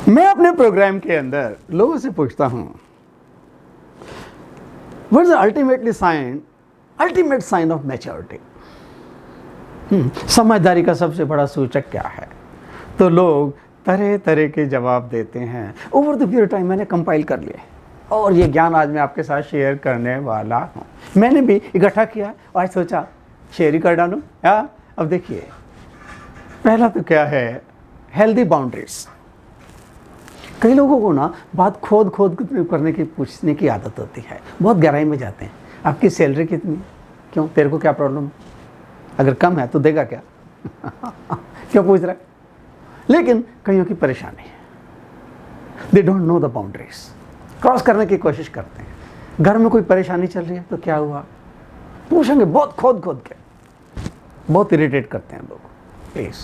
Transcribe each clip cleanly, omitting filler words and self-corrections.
मैं अपने प्रोग्राम के अंदर लोगों से पूछता हूं, what is ultimate sign of maturity? समझदारी का सबसे बड़ा सूचक क्या है? तो लोग तरह तरह के जवाब देते हैं। ओवर द पीरियड टाइम मैंने कंपाइल कर लिए और ये ज्ञान आज मैं आपके साथ शेयर करने वाला हूँ। मैंने भी इकट्ठा किया और आज सोचा शेयर ही कर डालूं। अब देखिए, पहला तो क्या है, हेल्दी बाउंड्रीज। कई लोगों को ना बात खोद करने की पूछने की आदत होती है, बहुत गहराई में जाते हैं। आपकी सैलरी कितनी? क्यों, तेरे को क्या प्रॉब्लम? अगर कम है तो देगा क्या? क्यों पूछ रहा है? लेकिन कईयों की परेशानी है, they don't know the boundaries, cross करने की कोशिश करते हैं। घर में कोई परेशानी चल रही है तो क्या हुआ पूछेंगे, बहुत खोद के, बहुत इरिटेट करते हैं लोग। Please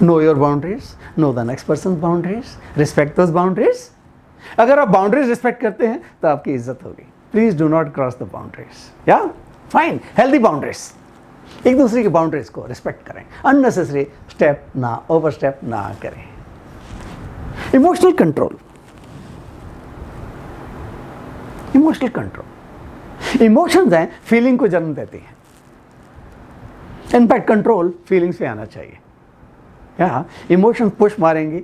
know your boundaries, know the next person boundaries, respect those boundaries. अगर आप बाउंड्रीज रिस्पेक्ट करते हैं तो आपकी इज्जत होगी। Please do not cross the boundaries. या फाइन, हेल्दी बाउंड्रीज, एक दूसरे की बाउंड्रीज को रिस्पेक्ट करें, अननेसेसरी स्टेप ना, ओवर स्टेप ना करें। इमोशनल कंट्रोल, इमोशंस हैं, फीलिंग को जन्म देती हैं। इनफैक्ट कंट्रोल फीलिंग्स पे आना चाहिए। या इमोशंस पुश मारेंगी,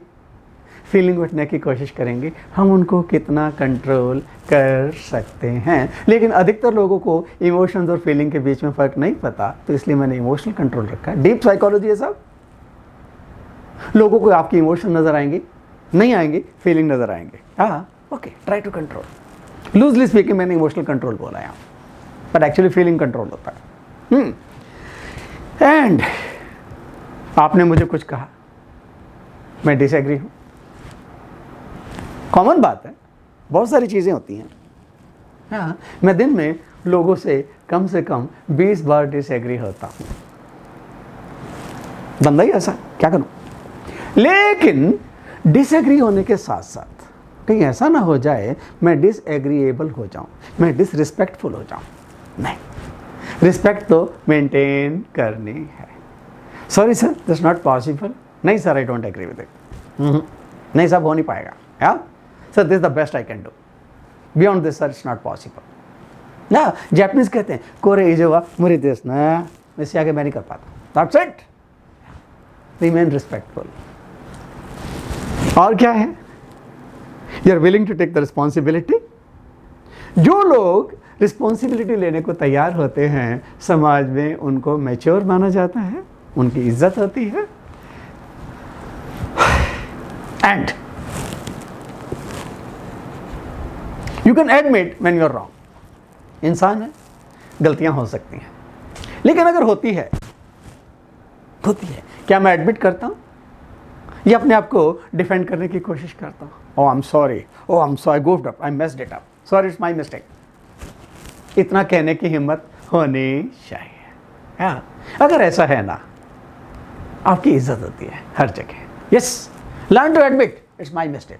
फीलिंग उठने की कोशिश करेंगे, हम उनको कितना कंट्रोल कर सकते हैं। लेकिन अधिकतर लोगों को इमोशंस और फीलिंग के बीच में फ़र्क नहीं पता, तो इसलिए मैंने इमोशनल कंट्रोल रखा है। डीप साइकोलॉजी है सब। लोगों को आपकी इमोशन नज़र आएंगे, नहीं आएंगे, फीलिंग नज़र आएंगे। Okay, try to control. Loosely speaking मैंने इमोशनल कंट्रोल बोला यहाँ, बट एक्चुअली फीलिंग कंट्रोल होता है। एंड आपने मुझे कुछ कहा, मैं डिसएग्री हूँ, कॉमन बात है, बहुत सारी चीज़ें होती हैं। हाँ, मैं दिन में लोगों से कम 20 बार डिसएग्री होता हूँ। बंदा ही ऐसा, क्या करूँ? लेकिन डिसएग्री होने के साथ साथ कहीं ऐसा ना हो जाए मैं डिसएग्रीएबल हो जाऊँ, मैं डिसरिस्पेक्टफुल हो जाऊँ। नहीं, रिस्पेक्ट तो मेंटेन करनी है। Sorry sir, this not possible. नहीं sir, I don't agree with it. नहीं सब हो नहीं पाएगा। या sir, this the best I can do, beyond this sir it's not possible. ना जैपनीज कहते हैं कोरे इजोवा मुरी दिस ना, इससे आगे मैं नहीं कर पाता। That's it, remain respectful. और क्या है, you are willing to take the responsibility. जो लोग रिस्पॉन्सिबिलिटी लेने को तैयार होते हैं, समाज में उनको मैच्योर माना जाता है, उनकी इज्जत होती है। And you can admit when you are wrong. इंसान है, गलतियां हो सकती हैं, लेकिन अगर होती है, क्या मैं एडमिट करता हूं या अपने आप को डिफेंड करने की कोशिश करता हूं? Oh I am sorry, I goofed up, I messed it up, sorry it's my mistake. इतना कहने की हिम्मत होनी चाहिए। हाँ, अगर ऐसा है ना, आपकी इज्जत होती है हर जगह। Yes, learn to admit it's my mistake,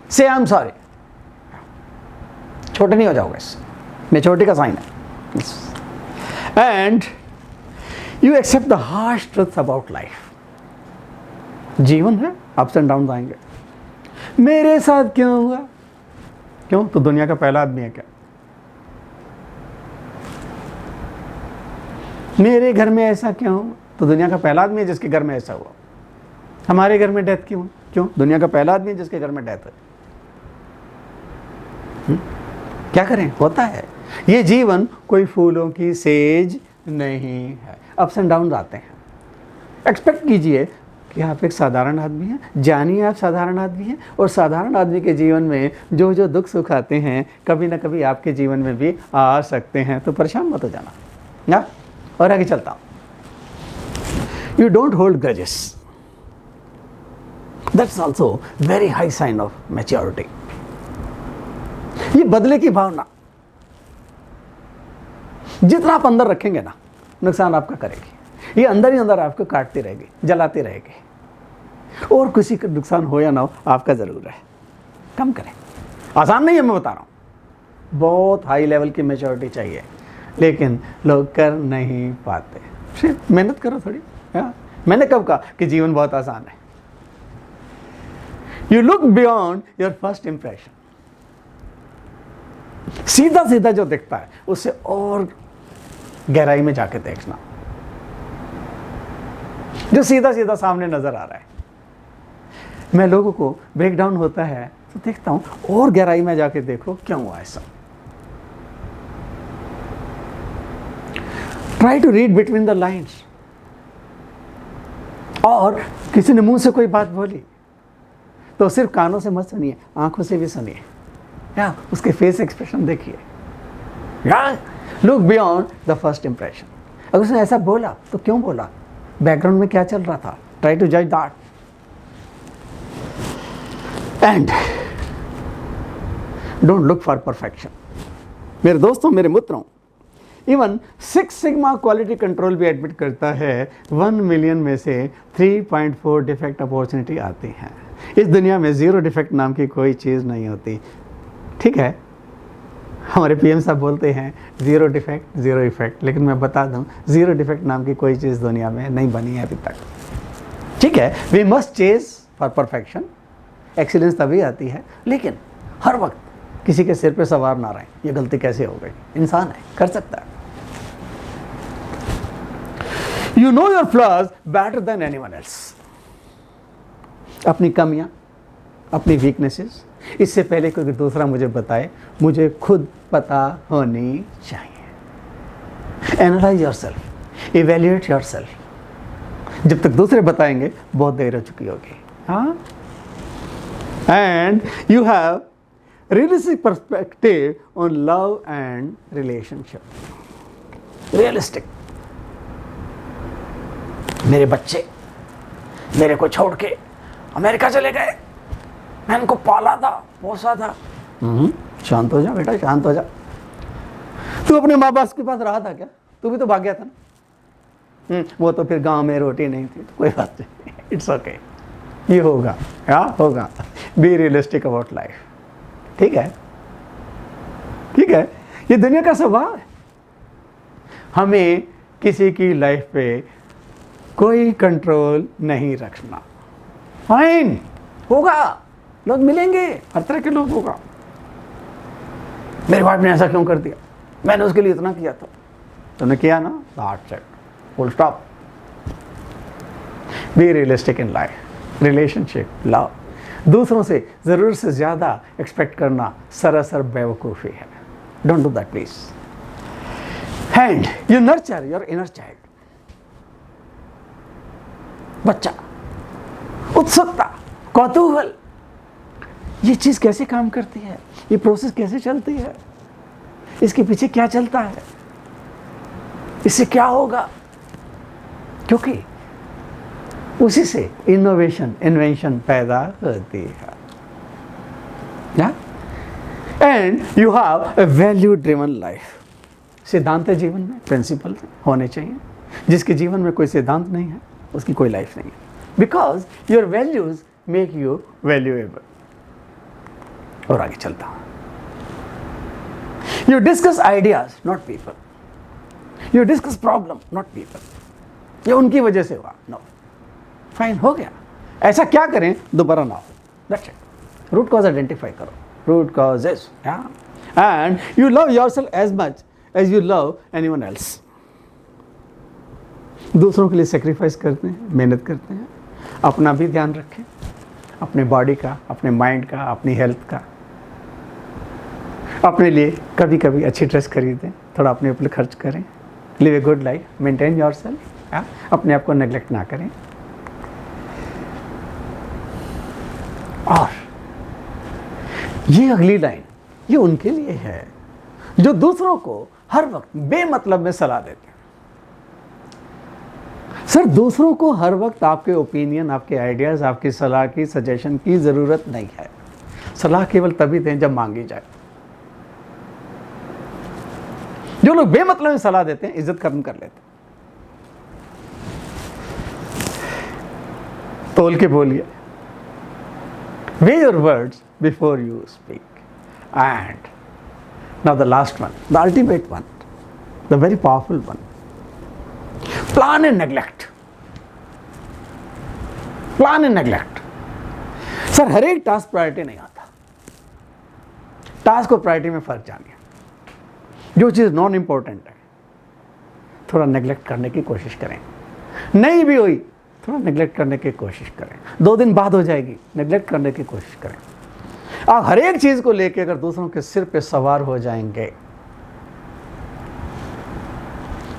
say I am sorry. छोटे नहीं हो जाओगे, मैच्योरिटी का साइन है। And you accept the harsh truths about life. जीवन है, अप्स एंड डाउन आएंगे। मेरे साथ क्यों हुआ? क्यों, तो दुनिया का पहला आदमी है क्या? मेरे घर में ऐसा क्यों? तो दुनिया का पहला आदमी है जिसके घर में ऐसा हुआ। हमारे घर में डेथ क्यों? क्यों, दुनिया का पहला आदमी है जिसके घर में डेथ है। क्या करें, होता है। ये जीवन कोई फूलों की सेज नहीं है, अप्स एंड डाउन आते हैं। एक्सपेक्ट कीजिए कि आप एक साधारण आदमी हैं, जानिए आप साधारण आदमी हैं, और साधारण आदमी के जीवन में जो जो दुख सुख आते हैं कभी ना कभी आपके जीवन में भी आ सकते हैं, तो परेशान मत हो जाना ना। और आगे चलता हूं, you don't hold grudges, that's also very high sign of maturity. ये बदले की भावना जितना आप अंदर रखेंगे ना, नुकसान आपका करेगी। ये अंदर ही अंदर आपको काटती रहेगी, जलाती रहेगी, और किसी का नुकसान हो या ना हो, आपका जरूर है। कम करें। आसान नहीं है, मैं बता रहा हूं, बहुत हाई लेवल की मैच्योरिटी चाहिए, लेकिन लोग कर नहीं पाते। मेहनत करो थोड़ी। मैंने कब कहा कि जीवन बहुत आसान है? You look beyond your first impression. सीधा सीधा जो दिखता है उससे और गहराई में जाके देखना। जो सीधा सीधा सामने नजर आ रहा है, मैं लोगों को ब्रेक डाउन होता है तो देखता हूं और गहराई में जाके देखो क्यों हुआ ऐसा। Try to read between the lines. और किसी ने मुंह से कोई बात बोली तो सिर्फ कानों से मत सुनिए, आंखों से भी सुनिए, या उसके फेस एक्सप्रेशन देखिए। या look beyond the first impression. अगर उसने ऐसा बोला तो क्यों बोला, बैकग्राउंड में क्या चल रहा था। ट्राई टू जज that. And don't look for perfection. मेरे दोस्तों, मेरे मित्रों, इवन 6 सिग्मा क्वालिटी कंट्रोल भी एडमिट करता है 1 मिलियन में से 3.4 डिफेक्ट अपॉर्चुनिटी आती हैं। इस दुनिया में 0 डिफेक्ट नाम की कोई चीज़ नहीं होती। ठीक है, हमारे पीएम साहब बोलते हैं 0 डिफेक्ट 0 इफेक्ट, लेकिन मैं बता दूं 0 डिफेक्ट नाम की कोई चीज़ दुनिया में नहीं बनी है अभी तक। ठीक है, we must chase for perfection. Excellence तभी आती है, लेकिन हर वक्त किसी के सिर पे सवार ना रहें। ये गलती कैसे हो गई, इंसान है, कर सकता है। You know your flaws better than anyone else. अपनी कमियां, अपनी वीकनेसेस, इससे पहले कोई दूसरा मुझे बताए, मुझे खुद पता होनी चाहिए। Analyse yourself, evaluate yourself. जब तक दूसरे बताएंगे बहुत देर हो चुकी होगी। हाँ, and you have realistic perspective on love and relationship. Realistic. मेरे बच्चे मेरे को छोड़ के अमेरिका चले गए, मैं इनको पाला था, पोसा था। शांत हो जा बेटा, शांत हो जा। तू अपने माँ बाप के पास रहा था क्या? तू भी तो भाग गया था ना। वो तो फिर गांव में रोटी नहीं थी, तो कोई बात नहीं, इट्स ओके। ये होगा, क्या होगा। Be realistic about life. ठीक है, ठीक है, ये दुनिया का स्वभाव है। हमें किसी की लाइफ पे कोई कंट्रोल नहीं रखना। फाइन, होगा, लोग मिलेंगे, हर तरह के लोग होगा। मेरी वाइफ ने ऐसा क्यों कर दिया, मैंने उसके लिए इतना किया था, तुमने किया ना, that's it, full stop. Be realistic in life, relationship, love. दूसरों से ज़रूरत से ज़्यादा एक्सपेक्ट करना सरासर बेवकूफ़ी है। Don't do that please. And you nurture your inner child. बच्चा, उत्सुकता, कौतूहल, ये चीज़ कैसे काम करती है, ये प्रोसेस कैसे चलती है, इसके पीछे क्या चलता है, इससे क्या होगा, क्योंकि उसी से इनोवेशन, इन्वेंशन पैदा होती है। And you have a value driven life. सिद्धांत है जीवन में, प्रिंसिपल होने चाहिए। जिसके जीवन में कोई सिद्धांत नहीं है, उसकी कोई लाइफ नहीं है। Because your values make you valuable. और आगे चलता हूं। You discuss ideas, not people. You discuss problem, not people. ये उनकी वजह से हुआ, नो। फाइन, हो गया। ऐसा क्या करें दोबारा ना हो, that's it. Root cause identify करो, root cause is, and you love yourself as much as you love anyone else. दूसरों के लिए सेक्रीफाइस करते हैं, मेहनत करते हैं, अपना भी ध्यान रखें, अपने बॉडी का, अपने माइंड का, अपनी हेल्थ का। अपने लिए कभी कभी अच्छी ड्रेस खरीदें, थोड़ा अपने ऊपर खर्च करें। Live a good life, maintain yourself. अपने आप को नेग्लेक्ट ना करें। और ये अगली लाइन, ये उनके लिए है जो दूसरों को हर वक्त बेमतलब में सलाह देते हैं। सर, दूसरों को हर वक्त आपके ओपिनियन, आपके आइडियाज, आपकी सलाह की, सजेशन की जरूरत नहीं है। सलाह केवल तभी दें जब मांगी जाए। जो लोग बेमतलब में सलाह देते हैं, इज्जत खत्म कर लेते हैं। तोल के बोलिए। Weigh your words before you speak. And now the last one, the ultimate one, the very powerful one. Plan and neglect. Plan and neglect. Sir हर एक टास्क प्रायोरिटी नहीं आता। टास्क और प्रायोरिटी में फर्क जानिए। जो चीज़ नॉन इम्पोर्टेंट है थोड़ा नेग्लेक्ट करने की कोशिश करें, नहीं भी हुई थोड़ा नेग्लेक्ट करने की कोशिश करें, 2 दिन बाद हो जाएगी, नेग्लेक्ट करने की कोशिश करें। आप हर एक चीज़ को लेकर अगर दूसरों के सिर पे सवार हो जाएंगे,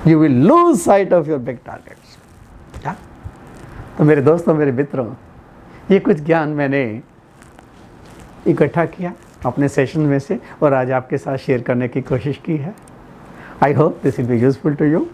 you will lose sight of your big targets. क्या? तो मेरे दोस्तों, मेरे मित्रों, ये कुछ ज्ञान मैंने इकट्ठा किया अपने सेशन में से और आज आपके साथ शेयर करने की कोशिश की है। I hope this will be useful to you.